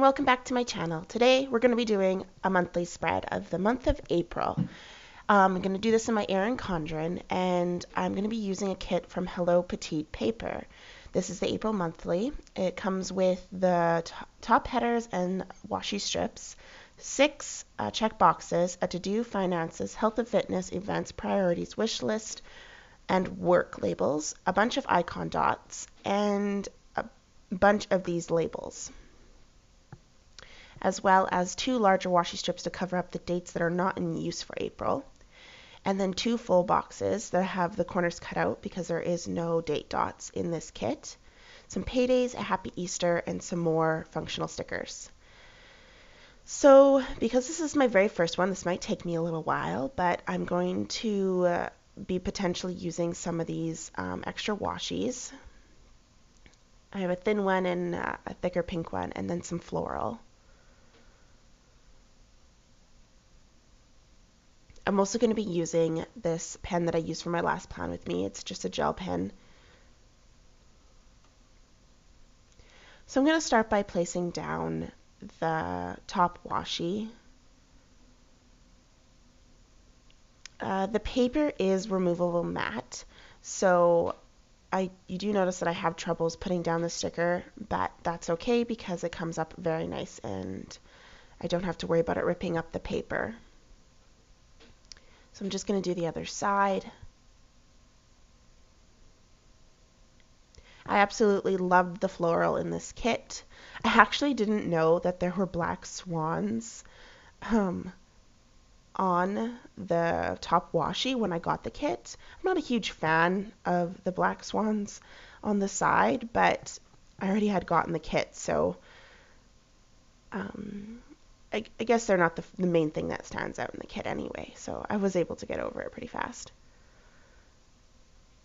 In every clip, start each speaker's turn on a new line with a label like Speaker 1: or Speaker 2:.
Speaker 1: welcome back to my channel. Today we're going to be doing a monthly spread of the month of April. I'm going to do this in my Erin Condren, and I'm going to be using a kit from HelloPetitePaper. This is the April monthly. It comes with the top headers and washi strips, 6 check boxes, a to-do, finances, health and fitness, events, priorities, wish list, and work labels, a bunch of icon dots, and a bunch of these labels, as well as 2 larger washi strips to cover up the dates that are not in use for April, and then 2 full boxes that have the corners cut out because there is no date dots in this kit, some paydays, a happy Easter, and some more functional stickers. So because this is my very first one, this might take me a little while, but I'm going to be potentially using some of these extra washies. I have a thin one and a thicker pink one, and then some floral. I'm also going to be using this pen that I used for my last plan with me. It's just a gel pen. So I'm going to start by placing down the top washi. The paper is removable matte, so you do notice that I have troubles putting down the sticker, but that's okay because it comes up very nice and I don't have to worry about it ripping up the paper. So I'm just going to do the other side. I absolutely loved the floral in this kit. I actually didn't know that there were black swans on the top washi when I got the kit. I'm not a huge fan of the black swans on the side, but I already had gotten the kit, so I guess they're not the main thing that stands out in the kit anyway, so I was able to get over it pretty fast.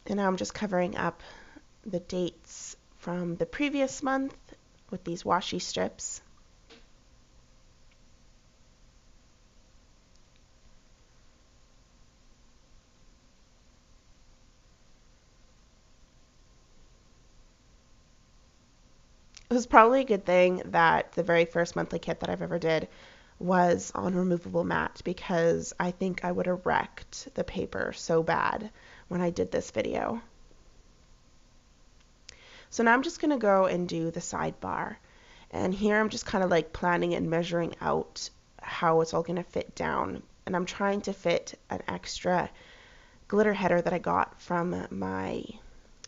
Speaker 1: And now I'm just covering up the dates from the previous month with these washi strips. It was probably a good thing that the very first monthly kit that I've ever did was on removable matte, because I think I would have wrecked the paper so bad when I did this video. So now I'm just going to go and do the sidebar, and here I'm just kind of like planning and measuring out how it's all going to fit down, and I'm trying to fit an extra glitter header that I got from my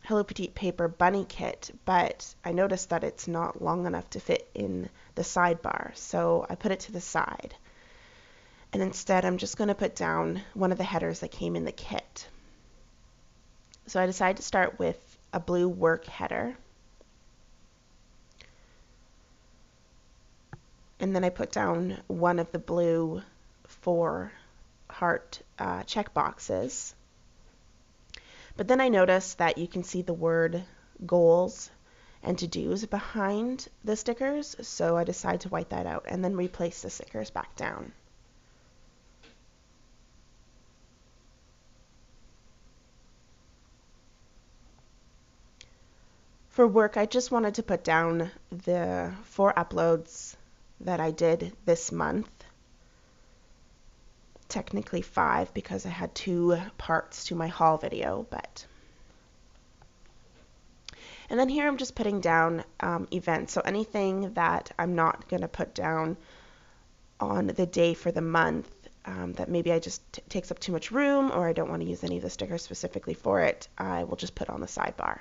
Speaker 1: HelloPetitePaper bunny kit, but I noticed that it's not long enough to fit in the sidebar, so I put it to the side. And instead I'm just going to put down one of the headers that came in the kit. So I decided to start with a blue work header. And then I put down one of the blue 4 heart check boxes. But then I noticed that you can see the word goals and to-dos behind the stickers, so I decided to white that out and then replace the stickers back down. For work, I just wanted to put down the 4 uploads that I did this month. Technically 5 because I had 2 parts to my haul video, but. And then here I'm just putting down events, so anything that I'm not going to put down on the day for the month that maybe I just takes up too much room, or I don't want to use any of the stickers specifically for it, I will just put on the sidebar.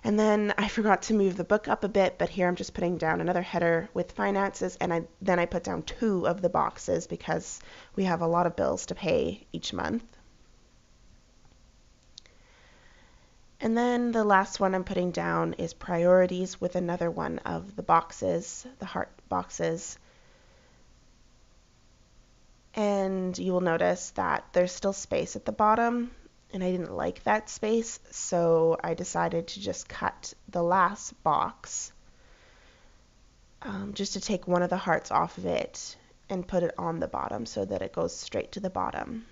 Speaker 1: And then I forgot to move the book up a bit, but here I'm just putting down another header with finances, and then I put down 2 of the boxes because we have a lot of bills to pay each month. And then the last one I'm putting down is priorities with another one of the boxes, the heart boxes. And you will notice that there's still space at the bottom, and I didn't like that space, so I decided to just cut the last box just to take one of the hearts off of it and put it on the bottom so that it goes straight to the bottom.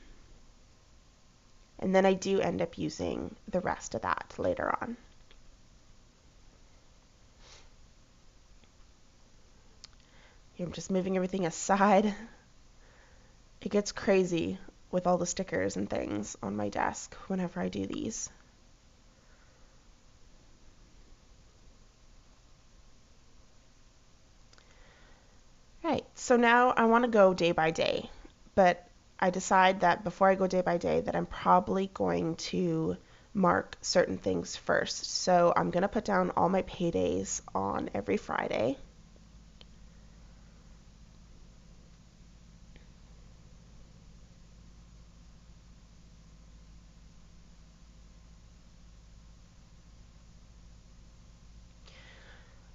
Speaker 1: And then I do end up using the rest of that later on. I'm just moving everything aside. It gets crazy with all the stickers and things on my desk whenever I do these. Right, so now I want to go day by day, but I decide that before I go day by day that I'm probably going to mark certain things first. So I'm going to put down all my paydays on every Friday.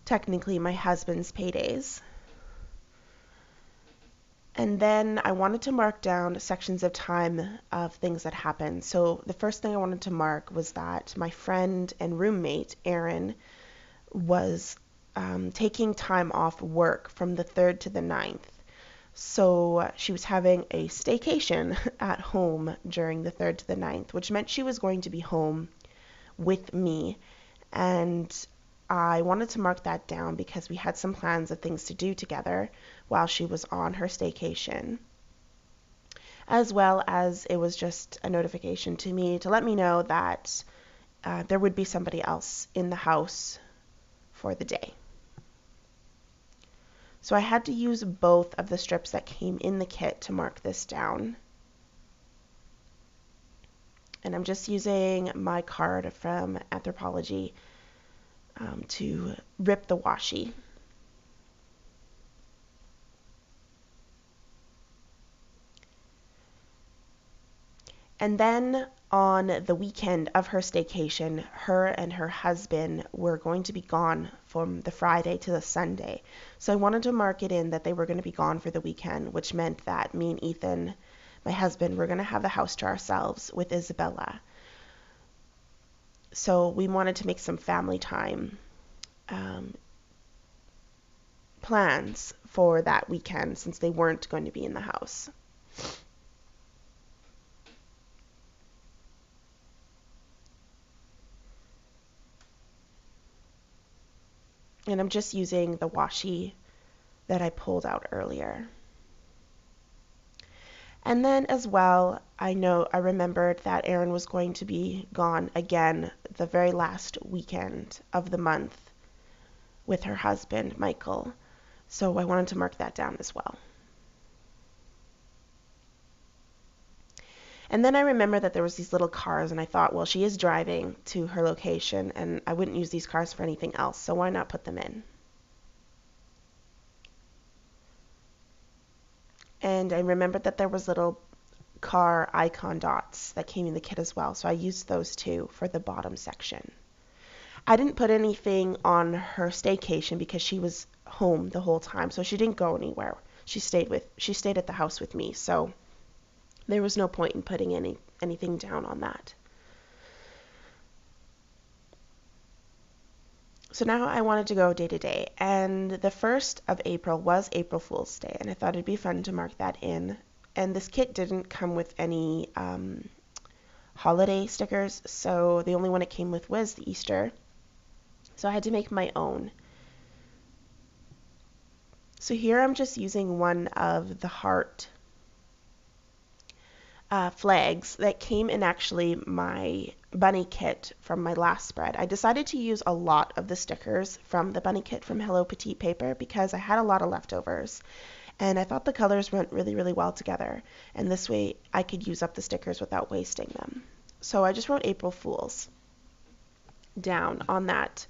Speaker 1: Technically my husband's paydays. And then I wanted to mark down sections of time of things that happened. So the first thing I wanted to mark was that my friend and roommate, Erin, was taking time off work from the 3rd to the 9th. So she was having a staycation at home during the 3rd to the 9th, which meant she was going to be home with me. And I wanted to mark that down because we had some plans of things to do together while she was on her staycation, as well as it was just a notification to me to let me know that there would be somebody else in the house for the day. So I had to use both of the strips that came in the kit to mark this down. And I'm just using my card from Anthropologie to rip the washi. And then on the weekend of her staycation, her and her husband were going to be gone from the Friday to the Sunday. So I wanted to mark it in that they were going to be gone for the weekend, which meant that me and Ethan, my husband, were going to have the house to ourselves with Isabella. So we wanted to make some family time plans for that weekend since they weren't going to be in the house. And I'm just using the washi that I pulled out earlier. And then as well, I remembered that Erin was going to be gone again the very last weekend of the month with her husband, Michael. So I wanted to mark that down as well. And then I remember that there was these little cars, and I thought, well, she is driving to her location, and I wouldn't use these cars for anything else, so why not put them in? And I remembered that there was little car icon dots that came in the kit as well, so I used those too for the bottom section. I didn't put anything on her staycation because she was home the whole time, so she didn't go anywhere. She stayed at the house with me, so there was no point in putting anything down on that. So now I wanted to go day to day, and the 1st of April was April Fool's Day, and I thought it'd be fun to mark that in. And this kit didn't come with any holiday stickers, so the only one it came with was the Easter. So I had to make my own. So here I'm just using one of the heart flags that came in actually my bunny kit from my last spread. I decided to use a lot of the stickers from the bunny kit from HelloPetitePaper because I had a lot of leftovers. And I thought the colors went really, really well together. And this way I could use up the stickers without wasting them. So I just wrote April Fools down on that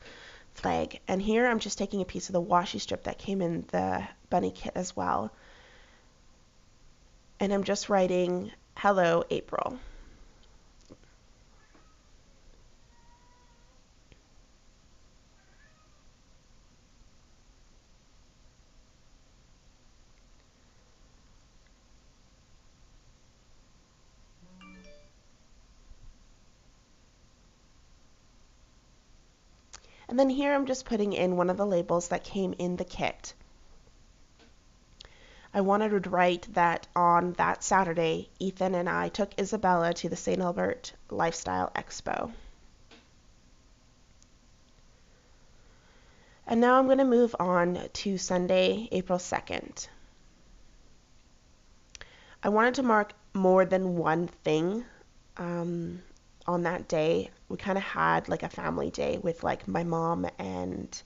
Speaker 1: flag. And here I'm just taking a piece of the washi strip that came in the bunny kit as well. And I'm just writing, Hello, April. And then here I'm just putting in one of the labels that came in the kit. I wanted to write that on that Saturday, Ethan and I took Isabella to the St. Albert Lifestyle Expo. And now I'm going to move on to Sunday, April 2nd. I wanted to mark more than one thing on that day. We kind of had like a family day with like my mom and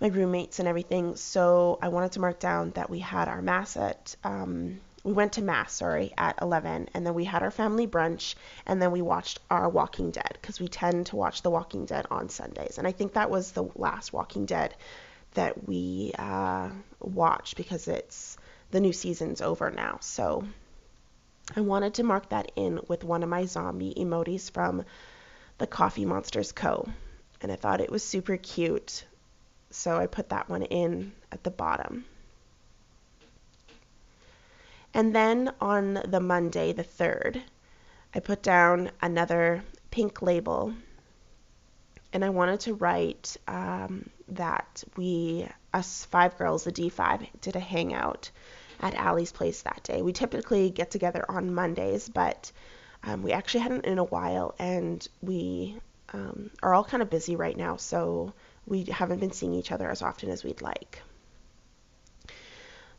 Speaker 1: my roommates and everything. So I wanted to mark down that we had our mass at, we went to mass, sorry, at 11, and then we had our family brunch, and then we watched our Walking Dead, because we tend to watch The Walking Dead on Sundays. And I think that was the last Walking Dead that we watched, because the new season's over now. So I wanted to mark that in with one of my zombie emojis from TheCoffeeMonsterzCo, and I thought it was super cute, so I put that one in at the bottom. And then on the Monday, the 3rd, I put down another pink label, and I wanted to write that us 5 girls, the D5, did a hangout at Allie's place that day. We typically get together on Mondays, but we actually hadn't in a while, and we are all kind of busy right now, so we haven't been seeing each other as often as we'd like.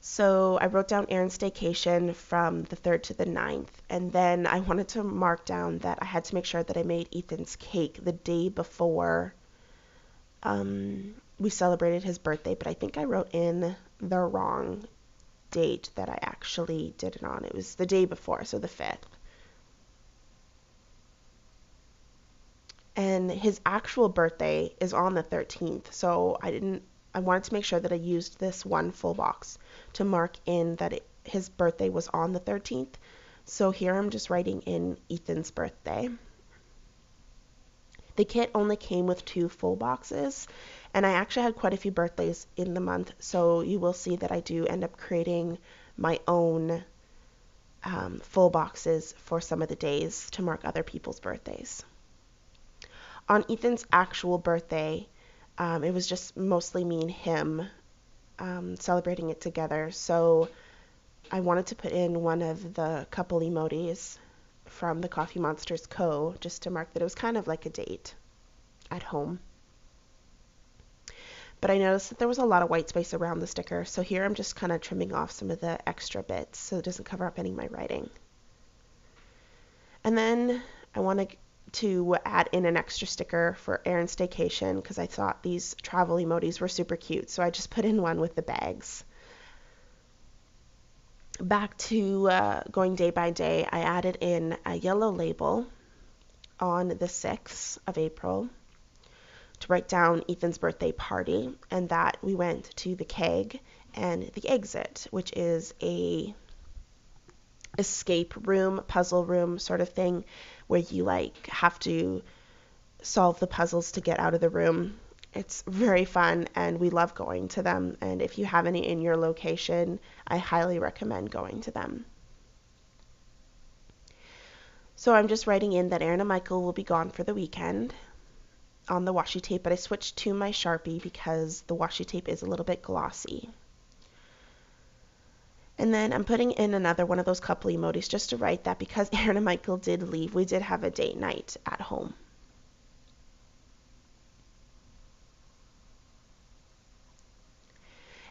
Speaker 1: So I wrote down Erin's staycation from the 3rd to the 9th, and then I wanted to mark down that I had to make sure that I made Ethan's cake the day before we celebrated his birthday, but I think I wrote in the wrong date that I actually did it on. It was the day before, so the 5th. And his actual birthday is on the 13th, so I wanted to make sure that I used this one full box to mark in that his birthday was on the 13th. So here I'm just writing in Ethan's birthday. The kit only came with 2 full boxes, and I actually had quite a few birthdays in the month, so you will see that I do end up creating my own full boxes for some of the days to mark other people's birthdays. On Ethan's actual birthday, it was just mostly me and him celebrating it together, so I wanted to put in one of the couple emojis from TheCoffeeMonsterzCo just to mark that it was kind of like a date at home. But I noticed that there was a lot of white space around the sticker, so here I'm just kind of trimming off some of the extra bits so it doesn't cover up any of my writing. And then I wanted to add in an extra sticker for Erin's staycation because I thought these travel emojis were super cute, so I just put in one with the bags. Back to going day by day, I added in a yellow label on the 6th of April to write down Ethan's birthday party, and that we went to the keg and the exit, which is a escape room, puzzle room sort of thing, where you like have to solve the puzzles to get out of the room. It's very fun, and we love going to them, and if you have any in your location, I highly recommend going to them. So I'm just writing in that Erin and Michael will be gone for the weekend on the washi tape, but I switched to my Sharpie because the washi tape is a little bit glossy. And then I'm putting in another one of those couple emojis just to write that because Erin and Michael did leave, we did have a date night at home.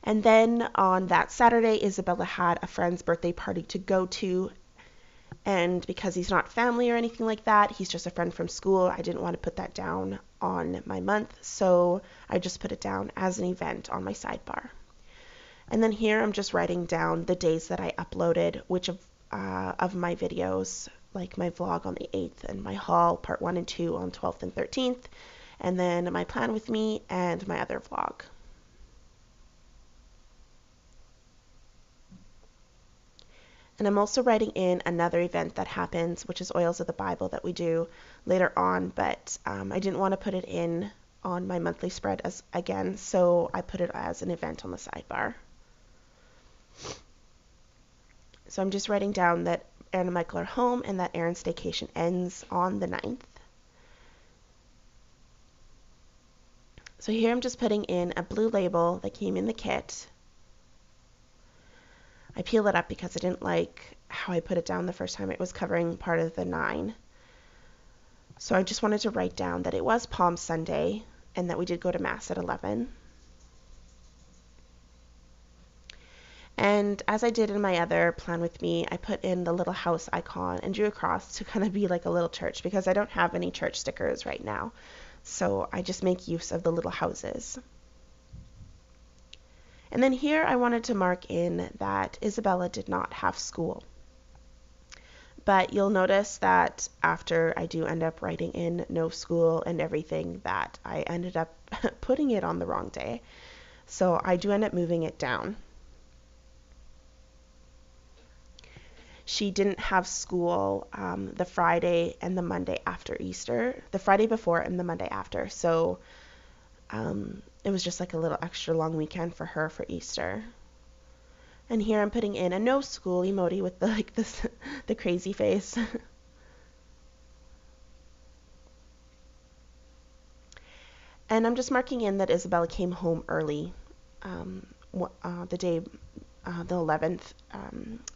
Speaker 1: And then on that Saturday, Isabella had a friend's birthday party to go to, and because he's not family or anything like that, he's just a friend from school, I didn't want to put that down on my month, so I just put it down as an event on my sidebar. And then here I'm just writing down the days that I uploaded, which of my videos, like my vlog on the 8th and my haul part 1 and 2 on 12th and 13th, and then my plan with me and my other vlog. And I'm also writing in another event that happens, which is Oils of the Bible that we do later on, but I didn't want to put it in on my monthly spread again, so I put it as an event on the sidebar. So I'm just writing down that Erin and Michael are home and that Erin's staycation ends on the 9th. So here I'm just putting in a blue label that came in the kit. I peeled it up because I didn't like how I put it down the first time. It was covering part of the 9. So I just wanted to write down that it was Palm Sunday and that we did go to Mass at 11. And as I did in my other plan with me, I put in the little house icon and drew a cross to kind of be like a little church because I don't have any church stickers right now. So I just make use of the little houses. And then here I wanted to mark in that Isabella did not have school. But you'll notice that after I do end up writing in no school and everything, that I ended up putting it on the wrong day. So I do end up moving it down. She didn't have school the Friday and the Monday after Easter, the Friday before and the Monday after. So it was just like a little extra long weekend for her for Easter. And here I'm putting in a no school emoji with the crazy face. And I'm just marking in that Isabella came home early the day the 11th.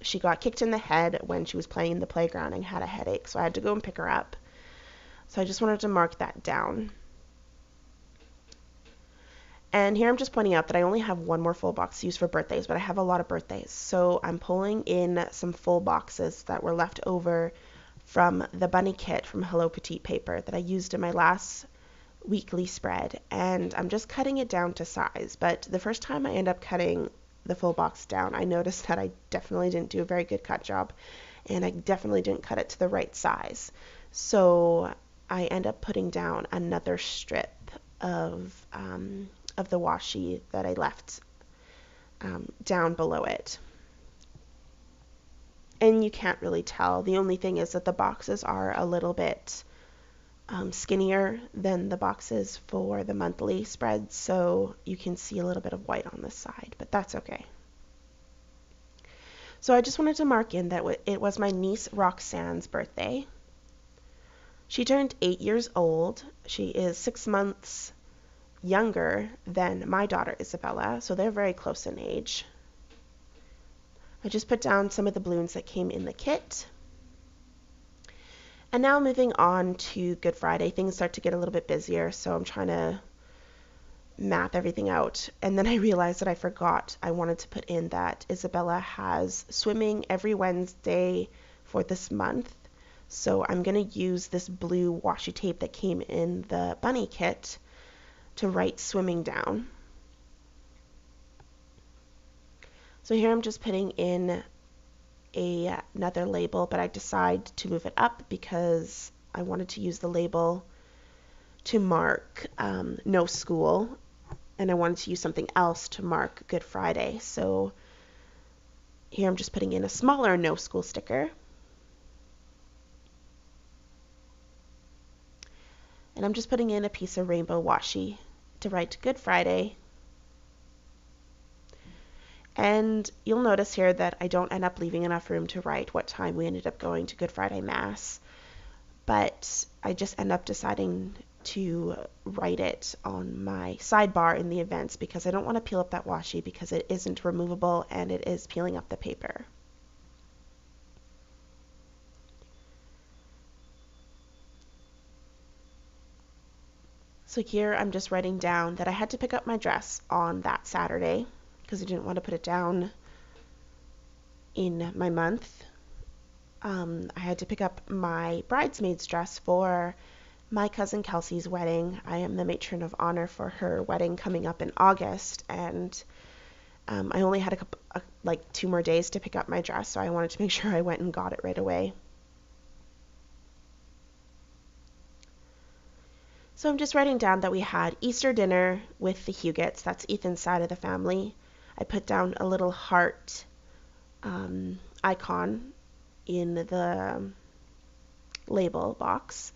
Speaker 1: She got kicked in the head when she was playing in the playground and had a headache, so I had to go and pick her up. So I just wanted to mark that down. And here I'm just pointing out that I only have one more full box to use for birthdays, but I have a lot of birthdays. So I'm pulling in some full boxes that were left over from the bunny kit from HelloPetitePaper that I used in my last weekly spread. And I'm just cutting it down to size. But the first time I end up cutting the full box down, I noticed that I definitely didn't do a very good cut job. And I definitely didn't cut it to the right size. So I end up putting down another strip of the washi that I left down below it. And you can't really tell. The only thing is that the boxes are a little bit skinnier than the boxes for the monthly spread, so you can see a little bit of white on the side, but that's okay. So I just wanted to mark in that it was my niece Roxanne's birthday. She turned 8 years old. She is 6 months younger than my daughter Isabella, so they're very close in age. I just put down some of the balloons that came in the kit. And now moving on to Good Friday, things start to get a little bit busier, so I'm trying to map everything out. And then I realized that I forgot I wanted to put in that Isabella has swimming every Wednesday for this month. So I'm going to use this blue washi tape that came in the bunny kit to write swimming down. So here I'm just putting in another label, but I decide to move it up because I wanted to use the label to mark no school, and I wanted to use something else to mark Good Friday. So here I'm just putting in a smaller no school sticker. And I'm just putting in a piece of rainbow washi to write Good Friday. And you'll notice here that I don't end up leaving enough room to write what time we ended up going to Good Friday Mass, but I just end up deciding to write it on my sidebar in the events because I don't want to peel up that washi because it isn't removable and it is peeling up the paper. So here I'm just writing down that I had to pick up my dress on that Saturday because I didn't want to put it down in my month. I had to pick up my bridesmaid's dress for my cousin Kelsey's wedding. I am the matron of honor for her wedding coming up in August, and I only had like 2 more days to pick up my dress, so I wanted to make sure I went and got it right away. So I'm just writing down that we had Easter dinner with the Hugets. That's Ethan's side of the family. I put down a little heart icon in the label box.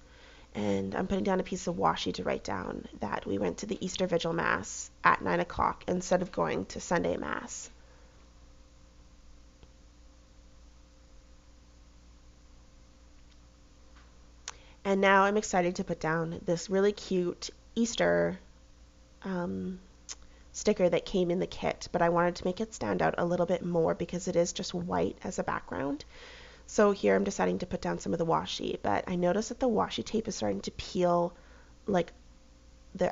Speaker 1: And I'm putting down a piece of washi to write down that we went to the Easter Vigil Mass at 9 o'clock instead of going to Sunday Mass. And now I'm excited to put down this really cute Easter sticker that came in the kit, but I wanted to make it stand out a little bit more because it is just white as a background. So here I'm deciding to put down some of the washi, but I noticed that the washi tape is starting to peel, like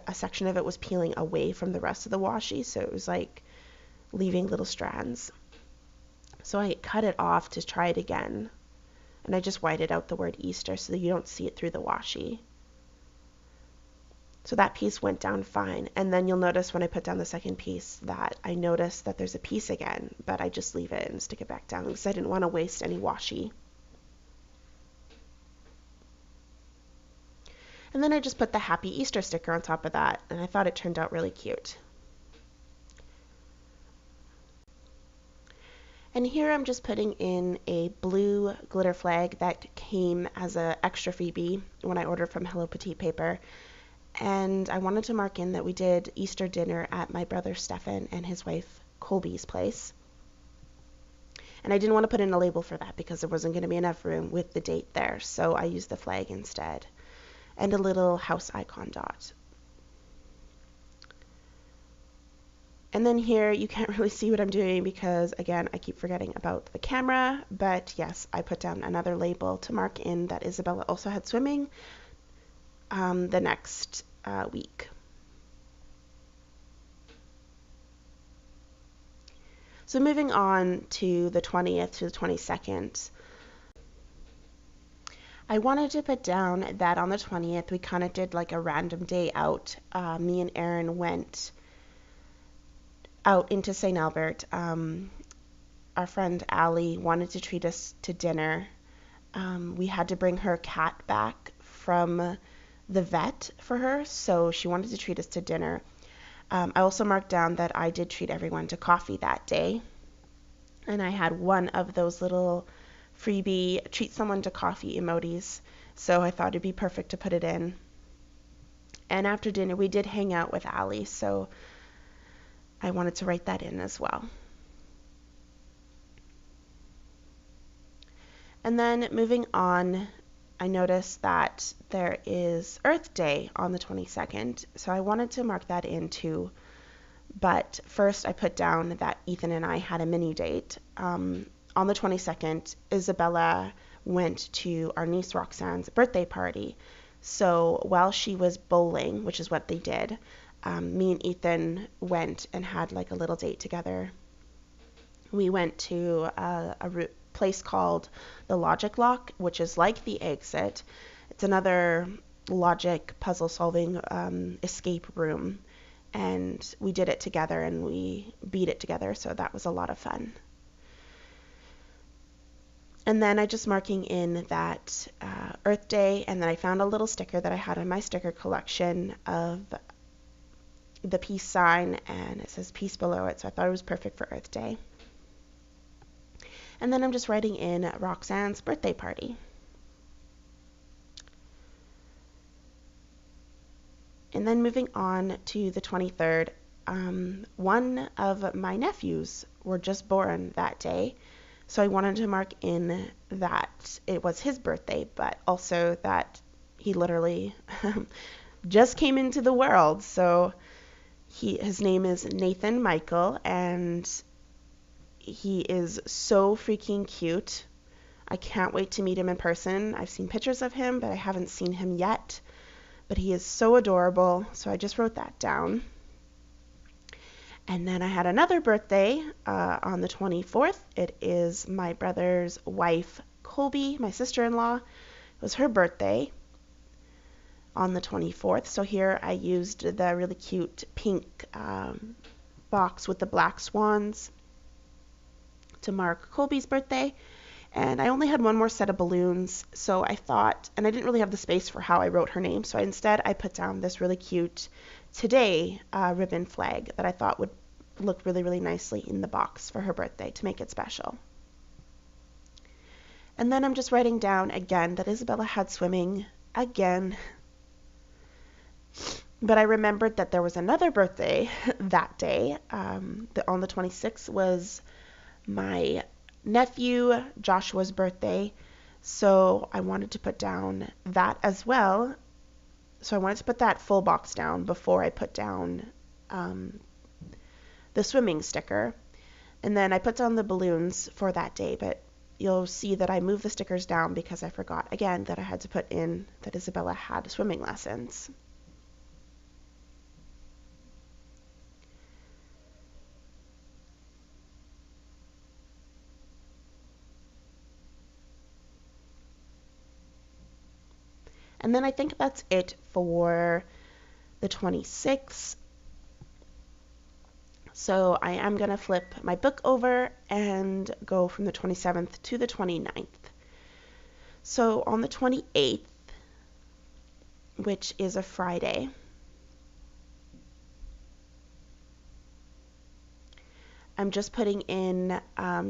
Speaker 1: a section of it was peeling away from the rest of the washi, so it was like leaving little strands. So I cut it off to try it again. And I just whited out the word Easter so that you don't see it through the washi. So that piece went down fine. And then you'll notice when I put down the second piece that I noticed that there's a piece again, but I just leave it and stick it back down because I didn't want to waste any washi. And then I just put the Happy Easter sticker on top of that, and I thought it turned out really cute. And here I'm just putting in a blue glitter flag that came as an extra freebie when I ordered from HelloPetitePaper. And I wanted to mark in that we did Easter dinner at my brother Stefan and his wife Colby's place. And I didn't want to put in a label for that because there wasn't going to be enough room with the date there, so I used the flag instead. And a little house icon dot. And then here you can't really see what I'm doing because, again, I keep forgetting about the camera. But yes, I put down another label to mark in that Isabella also had swimming the next week. So moving on to the 20th to the 22nd, I wanted to put down that on the 20th we kind of did like a random day out. Me and Erin went out into St. Albert. Our friend Allie wanted to treat us to dinner. We had to bring her cat back from the vet for her, so she wanted to treat us to dinner. I also marked down that I did treat everyone to coffee that day, and I had one of those little freebie treat someone to coffee emojis, so I thought it'd be perfect to put it in. And after dinner we did hang out with Allie, so I wanted to write that in as well. And then moving on, I noticed that there is Earth Day on the 22nd, so I wanted to mark that in too. But first I put down that Ethan and I had a mini date. On the 22nd, Isabella went to our niece Roxanne's birthday party. So while she was bowling, which is what they did, me and Ethan went and had like a little date together. We went to a place called the Logic Lock, which is like the Exit. It's another logic puzzle solving escape room, and we did it together and we beat it together, so that was a lot of fun. And then I just marking in that Earth Day, and then I found a little sticker that I had in my sticker collection of the peace sign, and it says peace below it, so I thought it was perfect for Earth Day. And then I'm just writing in Roxanne's birthday party. And then moving on to the 23rd, one of my nephews were just born that day, so I wanted to mark in that it was his birthday, but also that he literally just came into the world. So his name is Nathan Michael, and he is so freaking cute. I can't wait to meet him in person. I've seen pictures of him, but I haven't seen him yet. But he is so adorable, so I just wrote that down. And then I had another birthday on the 24th. It is my brother's wife, Colby, my sister-in-law. It was her birthday on the 24th. So here I used the really cute pink box with the black swans to mark Colby's birthday. And I only had one more set of balloons, so I thought, and I didn't really have the space for how I wrote her name, so instead I put down this really cute Today ribbon flag that I thought would look really, really nicely in the box for her birthday to make it special. And then I'm just writing down again that Isabella had swimming again. But I remembered that there was another birthday that day. On the 26th was my nephew Joshua's birthday, so I wanted to put down that as well. So I wanted to put that full box down before I put down the swimming sticker. And then I put down the balloons for that day, but you'll see that I moved the stickers down because I forgot again that I had to put in that Isabella had swimming lessons. And then I think that's it for the 26th. So I am going to flip my book over and go from the 27th to the 29th. So on the 28th, which is a Friday, I'm just putting in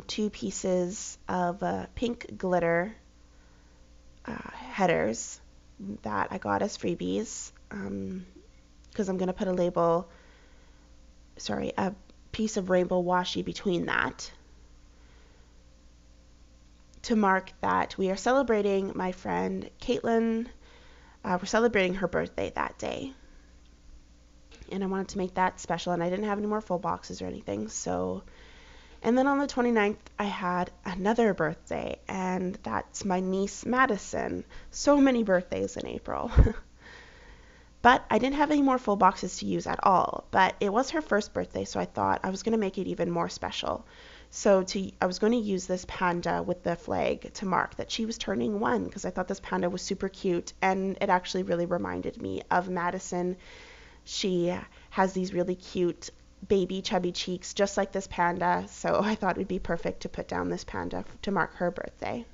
Speaker 1: 2 pieces of pink glitter headers that I got as freebies, because I'm going to put a piece of rainbow washi between that to mark that we are celebrating my friend Caitlin. We're celebrating her birthday that day. And I wanted to make that special, and I didn't have any more full boxes or anything, so. And then on the 29th, I had another birthday, and that's my niece Madison. So many birthdays in April. But I didn't have any more full boxes to use at all, but it was her first birthday, so I thought I was going to make it even more special. So I was going to use this panda with the flag to mark that she was turning 1, because I thought this panda was super cute, and it actually really reminded me of Madison. She has these really cute baby chubby cheeks just like this panda, so I thought it would be perfect to put down this panda to mark her birthday.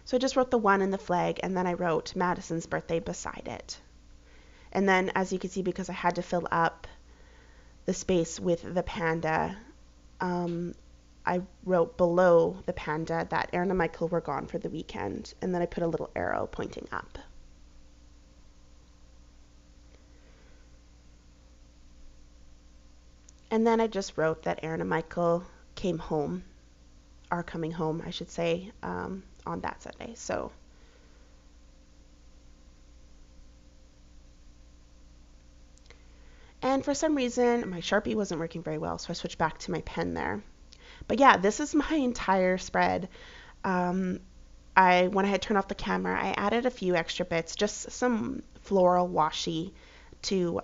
Speaker 1: So I just wrote the 1 in the flag, and then I wrote Madison's birthday beside it. And then, as you can see, because I had to fill up the space with the panda, I wrote below the panda that Erin and Michael were gone for the weekend, and then I put a little arrow pointing up. And then I just wrote that Erin and Michael are coming home, I should say, on that Sunday. So, and for some reason, my Sharpie wasn't working very well, so I switched back to my pen there. But yeah, this is my entire spread. When I had turned off the camera, I added a few extra bits, just some floral washi to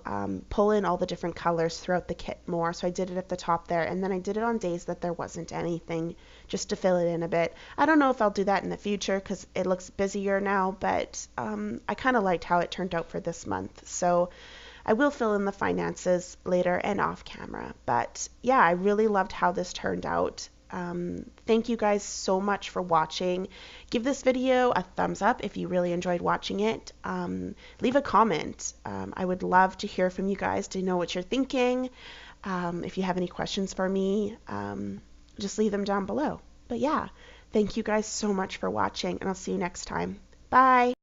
Speaker 1: pull in all the different colors throughout the kit more. So I did it at the top there, and then I did it on days that there wasn't anything, just to fill it in a bit. I don't know if I'll do that in the future because it looks busier now, but I kind of liked how it turned out for this month. So I will fill in the finances later and off camera. But yeah, I really loved how this turned out. Thank you guys so much for watching. Give this video a thumbs up if you really enjoyed watching it. Leave a comment. I would love to hear from you guys to know what you're thinking. If you have any questions for me, just leave them down below. But yeah, thank you guys so much for watching, and I'll see you next time. Bye!